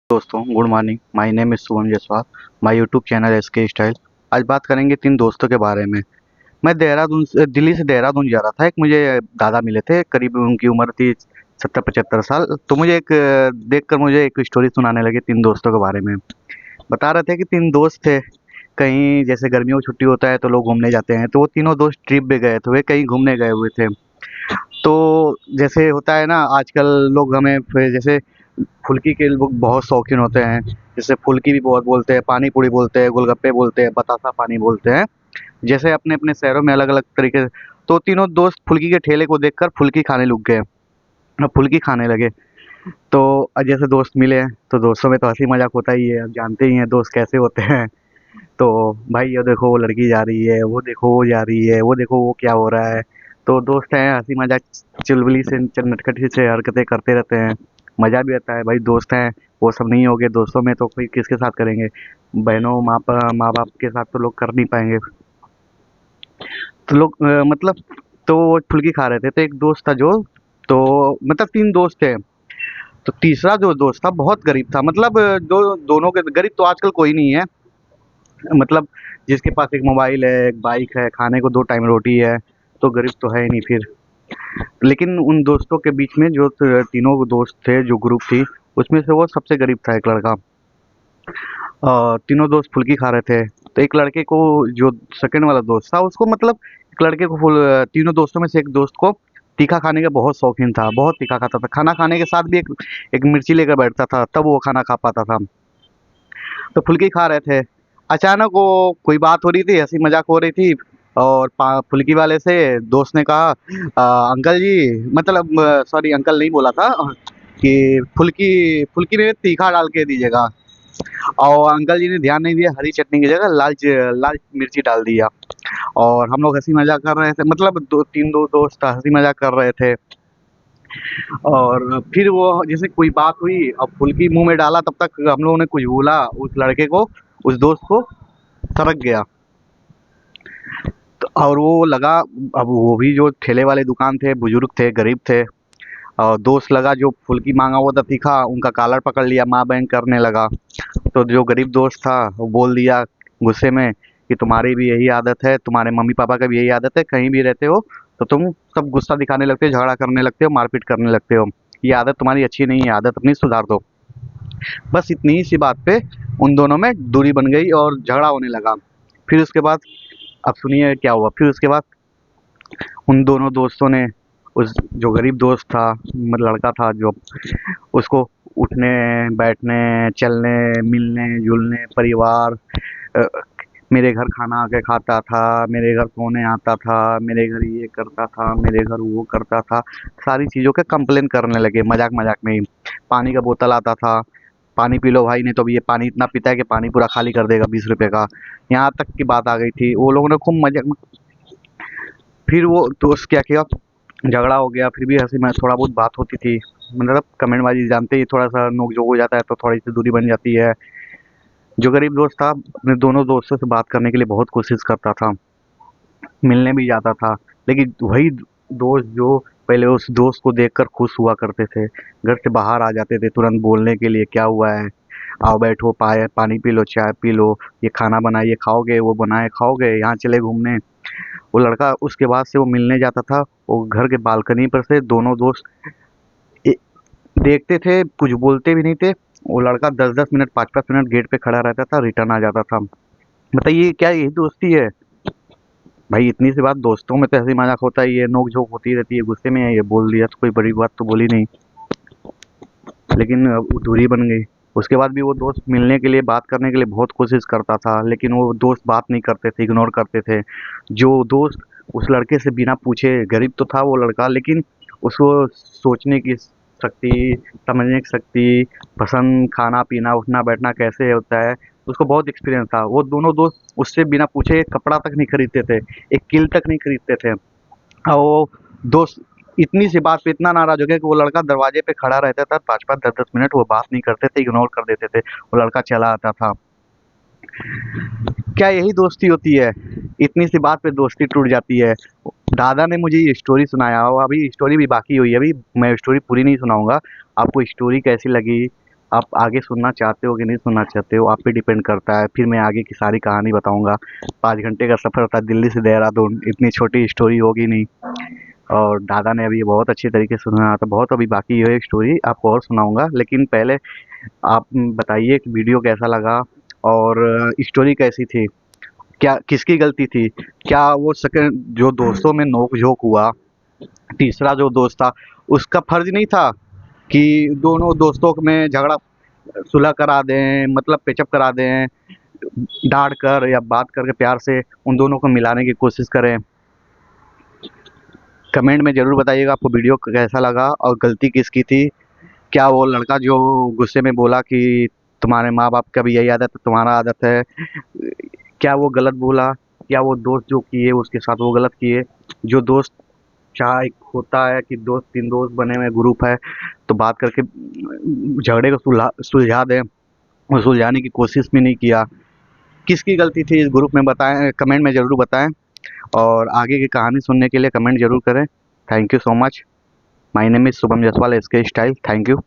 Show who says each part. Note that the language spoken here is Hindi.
Speaker 1: दोस्तों, good morning. My name is Shubham Jaiswal. My YouTube channel SK style. आज बात करेंगे 3 दोस्तों के बारे में। मैं दिल्ली से देहरादून जा रहा था। एक मुझे दादा मिले थे, करीब उनकी उम्र थी 70-75 साल। तो मुझे देखकर मुझे एक स्टोरी सुनाने लगे 3 दोस्तों के बारे में। बता रहे थे कि 3 दोस्त थे, कहीं जैसे गर्मियों की छुट्टी होता है तो लोग घूमने जाते हैं, तो वो तीनों दोस्त ट्रिप पे गए थे, वे कहीं घूमने गए हुए थे। तो जैसे होता है ना, आजकल लोग हमें फिर जैसे फुल्की के लोग बहुत शौकीन होते हैं। जैसे फुल्की भी बहुत बोलते हैं, पानी पूरी बोलते हैं, गोलगप्पे बोलते हैं, बतासा पानी बोलते हैं। जैसे अपने अपने शहरों में अलग अलग तरीके से। तो तीनों दोस्त फुल्की के ठेले को देखकर फुल्की खाने लग गए। अब फुल्की खाने लगे। तो जैसे दोस्त मिले तो दोस्तों में तो हंसी मजाक होता ही है, अब जानते ही हैं दोस्त कैसे होते हैं। तो भाई ये देखो वो लड़की जा रही है, वो देखो वो जा रही है, वो देखो वो क्या हो रहा है। तो दोस्त हैं, हंसी मजाक चुलबुली से नटखटी से हरकतें करते रहते हैं। मजा भी आता है भाई, दोस्त हैं। वो सब नहीं होगे दोस्तों में तो कोई किसके साथ करेंगे। बहनों माँ बाप के साथ तो लोग कर नहीं पाएंगे। तो लोग मतलब, तो वो फुल्की खा रहे थे, तो एक दोस्त था जो, तो मतलब 3 दोस्त थे। तो तीसरा जो दोस्त था बहुत गरीब था, मतलब दोनों के गरीब तो आजकल कोई नहीं है। मतलब जिसके पास एक मोबाइल है, एक बाइक है, खाने को 2 टाइम रोटी है, तो गरीब तो है ही नहीं फिर। लेकिन उन दोस्तों के बीच में जो तीनों दोस्त थे, जो ग्रुप थी, उसमें से वो सबसे गरीब था एक लड़का। तीनों दोस्त फुल्की खा रहे थे। तो एक लड़के को, जो सेकंड वाला दोस्त था, उसको मतलब एक लड़के को तीनों दोस्तों में से एक दोस्त को तीखा खाने का बहुत शौकीन था, बहुत तीखा खाता था। खाना खाने के साथ भी एक एक मिर्ची लेकर बैठता था, तब वो खाना खा पाता था। तो फुल्की खा रहे थे। अचानक वो कोई बात हो रही थी, हंसी मजाक हो रही थी, और फुल्की वाले से दोस्त ने कहा, अंकल जी, मतलब सॉरी अंकल नहीं बोला था, कि फुल्की फुल्की में तीखा डाल के दीजिएगा। और अंकल जी ने ध्यान नहीं दिया, हरी चटनी की जगह लाल मिर्ची डाल दिया। और हम लोग हंसी मजाक कर रहे थे, मतलब दो दोस्त हंसी मजाक कर रहे थे। और फिर वो जैसे कोई बात हुई, अब फुल्की मुंह में डाला, तब तक हम लोगों ने कुछ बोला, उस लड़के को, उस दोस्त को सरक गया। तो और वो लगा, अब वो भी जो ठेले वाले दुकान थे, बुजुर्ग थे, गरीब थे। और दोस्त लगा जो फुल्की मांगा हुआ था तीखा, उनका कॉलर पकड़ लिया, माँ बहन करने लगा। तो जो गरीब दोस्त था वो बोल दिया गुस्से में कि तुम्हारी भी यही आदत है, तुम्हारे मम्मी पापा का भी यही आदत है, कहीं भी रहते हो तो तुम सब गुस्सा दिखाने लगते हो, झगड़ा करने लगते हो, मारपीट करने लगते हो। ये आदत तुम्हारी अच्छी नहीं है, आदत अपनी सुधार दो। बस इतनी ही सी बात पे उन दोनों में दूरी बन गई और झगड़ा होने लगा। फिर उसके बाद, अब सुनिए क्या हुआ। फिर उसके बाद उन दोनों दोस्तों ने, उस जो गरीब दोस्त था, मतलब लड़का था जो, उसको उठने बैठने, चलने, मिलने जुलने, परिवार, अ, मेरे घर खाना आके खाता था, मेरे घर सोने आता था, मेरे घर ये करता था, मेरे घर वो करता था, सारी चीज़ों के कंप्लेन करने लगे मजाक मजाक में ही। पानी का बोतल आता था, पानी पी लो भाई, नहीं तो अब ये पानी इतना पीता है कि पानी पूरा खाली कर देगा 20 रुपए का। यहाँ तक की बात आ गई थी, वो लोगों ने खूब मजाक। फिर वो दोस्त क्या किया, झगड़ा हो गया, फिर भी हंसी में थोड़ा बहुत बात होती थी। मतलब कमेंटबाजी जानते ही, थोड़ा सा नोक झोंक हो जाता है तो थोड़ी सी दूरी बन जाती है। जो गरीब दोस्त था, अपने दोनों दोस्तों से बात करने के लिए बहुत कोशिश करता था, मिलने भी जाता था। लेकिन वही दोस्त जो पहले उस दोस्त को देखकर खुश हुआ करते थे, घर से बाहर आ जाते थे तुरंत बोलने के लिए, क्या हुआ है, आओ बैठो, पानी पी लो, चाय पी लो, ये खाना बनाइए खाओगे, वो बनाए खाओगे, यहाँ चले घूमने। वो लड़का उसके बाद से वो मिलने जाता था, वो घर के बालकनी पर से दोनों दोस्त ए- देखते थे, कुछ बोलते भी नहीं थे। वो लड़का 10-10 मिनट, 5-5 मिनट गेट पे खड़ा रहता था, रिटर्न आ जाता था। बताइए क्या यही दोस्ती है? भाई इतनी सी बात, दोस्तों में तो हंसी मजाक होता ही है, नोक झोंक होती रहती है, गुस्से में ये बोल दिया तो कोई बड़ी बात तो बोली नहीं। लेकिन वो दूरी बन गई। उसके बाद भी वो दोस्त मिलने के लिए, बात करने के लिए बहुत कोशिश करता था, लेकिन वो दोस्त बात नहीं करते थे, इग्नोर करते थे। जो दोस्त उस लड़के से बिना पूछे, गरीब तो था वो लड़का, लेकिन उसको सोचने की शक्ति, समझने की शक्ति, पसंद, खाना पीना, उठना बैठना कैसे होता है, उसको बहुत एक्सपीरियंस था। वो दोनों दोस्त उससे बिना पूछे एक कपड़ा तक नहीं खरीदते थे, एक किल तक नहीं खरीदते थे। और वो दोस्त इतनी सी बात पे इतना नाराज हो गया कि वो लड़का दरवाजे पे खड़ा रहता था, 5-5 10-10 मिनट वो बात नहीं करते थे, इग्नोर कर देते थे, वो लड़का चला आता था। क्या यही दोस्ती होती है? इतनी सी बात पे दोस्ती टूट जाती है। दादा ने मुझे ये स्टोरी सुनाया, और अभी स्टोरी भी बाकी हुई है, अभी मैं स्टोरी पूरी नहीं सुनाऊंगा। आपको स्टोरी कैसी लगी, आप आगे सुनना चाहते हो कि नहीं सुनना चाहते हो, आप पे डिपेंड करता है। फिर मैं आगे की सारी कहानी बताऊंगा। 5 घंटे का सफ़र था दिल्ली से देहरादून, इतनी छोटी स्टोरी होगी नहीं। और दादा ने अभी बहुत अच्छी तरीके से सुनाया था, बहुत अभी बाकी है एक स्टोरी आपको और सुनाऊंगा। लेकिन पहले आप बताइए कि वीडियो कैसा लगा और स्टोरी कैसी थी, क्या किसकी गलती थी, क्या वो सेकंड जो दोस्तों में नोक झोंक हुआ, तीसरा जो दोस्त था उसका फर्ज नहीं था कि दोनों दोस्तों में झगड़ा सुलह करा दें, मतलब पेचअप करा दें, डांट कर या बात करके प्यार से उन दोनों को मिलाने की कोशिश करें। कमेंट में ज़रूर बताइएगा आपको वीडियो कैसा लगा और गलती किसकी थी। क्या वो लड़का जो गुस्से में बोला कि तुम्हारे माँ बाप का भी यही आदत है, तुम्हारा आदत है, क्या वो गलत बोला, या वो दोस्त जो किए उसके साथ वो गलत किए। जो दोस्त चाहे एक होता है कि दोस्त 3 दोस्त बने हुए ग्रुप है तो बात करके झगड़े को सुलझा दें, और सुलझाने की कोशिश भी नहीं किया। किसकी गलती थी इस ग्रुप में बताएं, कमेंट में ज़रूर बताएं। और आगे की कहानी सुनने के लिए कमेंट ज़रूर करें। Thank you so much. My name is Shubham Jaiswal, SK style. Thank you.